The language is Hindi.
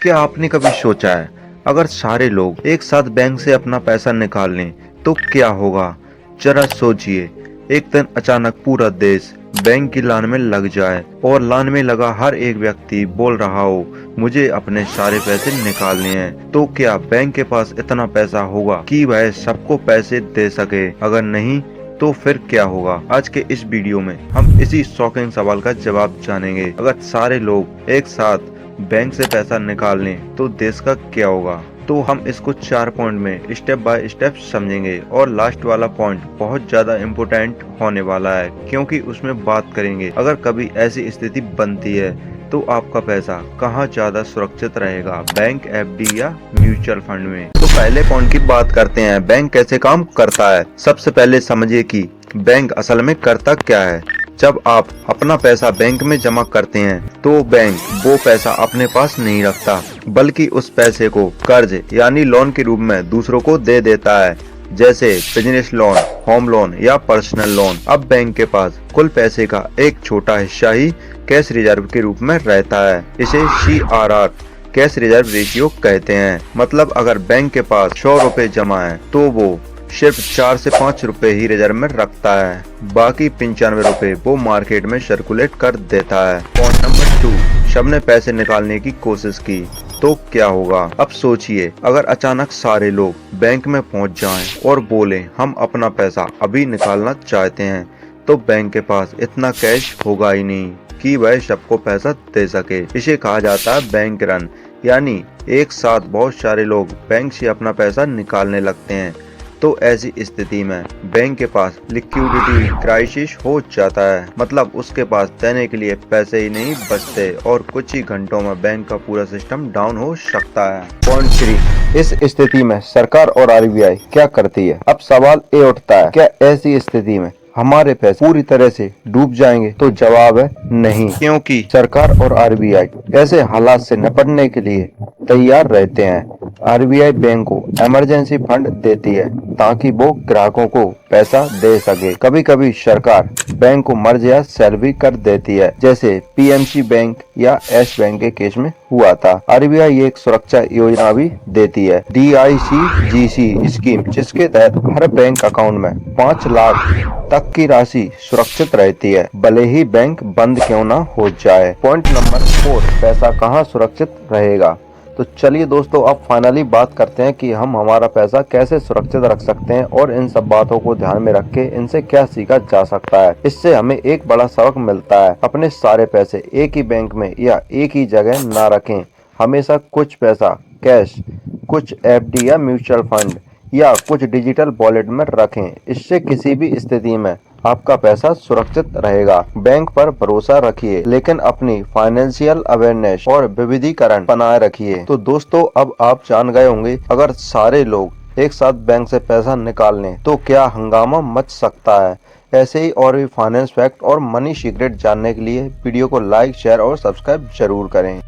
क्या आपने कभी सोचा है, अगर सारे लोग एक साथ बैंक से अपना पैसा निकाल लें तो क्या होगा? जरा सोचिए, एक दिन अचानक पूरा देश बैंक की लाइन में लग जाए और लाइन में लगा हर एक व्यक्ति बोल रहा हो, मुझे अपने सारे पैसे निकालने हैं। तो क्या बैंक के पास इतना पैसा होगा कि वह सबको पैसे दे सके? अगर नहीं तो फिर क्या होगा? आज के इस वीडियो में हम इसी शॉकिंग सवाल का जवाब जानेंगे। अगर सारे लोग एक साथ बैंक से पैसा निकाल लें तो देश का क्या होगा? तो हम इसको 4 पॉइंट में स्टेप बाय स्टेप समझेंगे और लास्ट वाला पॉइंट बहुत ज्यादा इम्पोर्टेंट होने वाला है, क्योंकि उसमें बात करेंगे अगर कभी ऐसी स्थिति बनती है तो आपका पैसा कहाँ ज्यादा सुरक्षित रहेगा, बैंक, एफडी या म्यूचुअल फंड में। तो पहले पॉइंट की बात करते हैं, बैंक कैसे काम करता है। सबसे पहले समझिए कि बैंक असल में करता क्या है। जब आप अपना पैसा बैंक में जमा करते हैं तो बैंक वो पैसा अपने पास नहीं रखता, बल्कि उस पैसे को कर्ज यानी लोन के रूप में दूसरों को दे देता है, जैसे बिजनेस लोन, होम लोन या पर्सनल लोन। अब बैंक के पास कुल पैसे का एक छोटा हिस्सा ही कैश रिजर्व के रूप में रहता है। इसे CRR कैश रिजर्व रेशियो कहते हैं। मतलब अगर बैंक के पास 100 रुपए जमा है तो वो सिर्फ 4 से 5 रुपए ही रिजर्व में रखता है, बाकी 95 रुपए वो मार्केट में सर्कुलेट कर देता है। पॉइंट नंबर 2, सबने पैसे निकालने की कोशिश की तो क्या होगा? अब सोचिए, अगर अचानक सारे लोग बैंक में पहुंच जाएं और बोले हम अपना पैसा अभी निकालना चाहते हैं, तो बैंक के पास इतना कैश होगा ही नहीं कि वह सबको पैसा दे सके। इसे कहा जाता है बैंक रन, यानी एक साथ बहुत सारे लोग बैंक से अपना पैसा निकालने लगते हैं। तो ऐसी स्थिति में बैंक के पास लिक्विडिटी क्राइसिस हो जाता है, मतलब उसके पास देने के लिए पैसे ही नहीं बचते और कुछ ही घंटों में बैंक का पूरा सिस्टम डाउन हो सकता है। पॉइंट 3, इस स्थिति में सरकार और RBI क्या करती है? अब सवाल ये उठता है, क्या ऐसी स्थिति में हमारे पैसे पूरी तरह से डूब जाएंगे? तो जवाब है नहीं, क्योंकि सरकार और RBI ऐसे हालात से निपटने के लिए तैयार रहते हैं। RBI बैंक को इमरजेंसी फंड देती है ताकि वो ग्राहकों को पैसा दे सके। कभी कभी सरकार बैंक को मर्ज या सेल भी कर देती है, जैसे PMC बैंक या यस बैंक के केस में हुआ था। RBI एक सुरक्षा योजना भी देती है, DICGC स्कीम, जिसके तहत हर बैंक अकाउंट में 5 लाख तक की राशि सुरक्षित रहती है, भले ही बैंक बंद क्यों ना हो जाए। पॉइंट नंबर 4, पैसा कहाँ सुरक्षित रहेगा? तो चलिए दोस्तों, अब फाइनली बात करते हैं कि हम हमारा पैसा कैसे सुरक्षित रख सकते हैं और इन सब बातों को ध्यान में रख के इनसे क्या सीखा जा सकता है। इससे हमें एक बड़ा सबक मिलता है, अपने सारे पैसे एक ही बैंक में या एक ही जगह ना रखें। हमेशा कुछ पैसा कैश, कुछ FD या म्यूचुअल फंड या कुछ डिजिटल वॉलेट में रखें। इससे किसी भी स्थिति में आपका पैसा सुरक्षित रहेगा। बैंक पर भरोसा रखिए, लेकिन अपनी फाइनेंशियल अवेयरनेस और विविधीकरण बनाए रखिए। तो दोस्तों, अब आप जान गए होंगे, अगर सारे लोग एक साथ बैंक से पैसा निकाल लें तो क्या हंगामा मच सकता है। ऐसे ही और भी फाइनेंस फैक्ट और मनी सीक्रेट जानने के लिए वीडियो को लाइक, शेयर और सब्सक्राइब जरूर करें।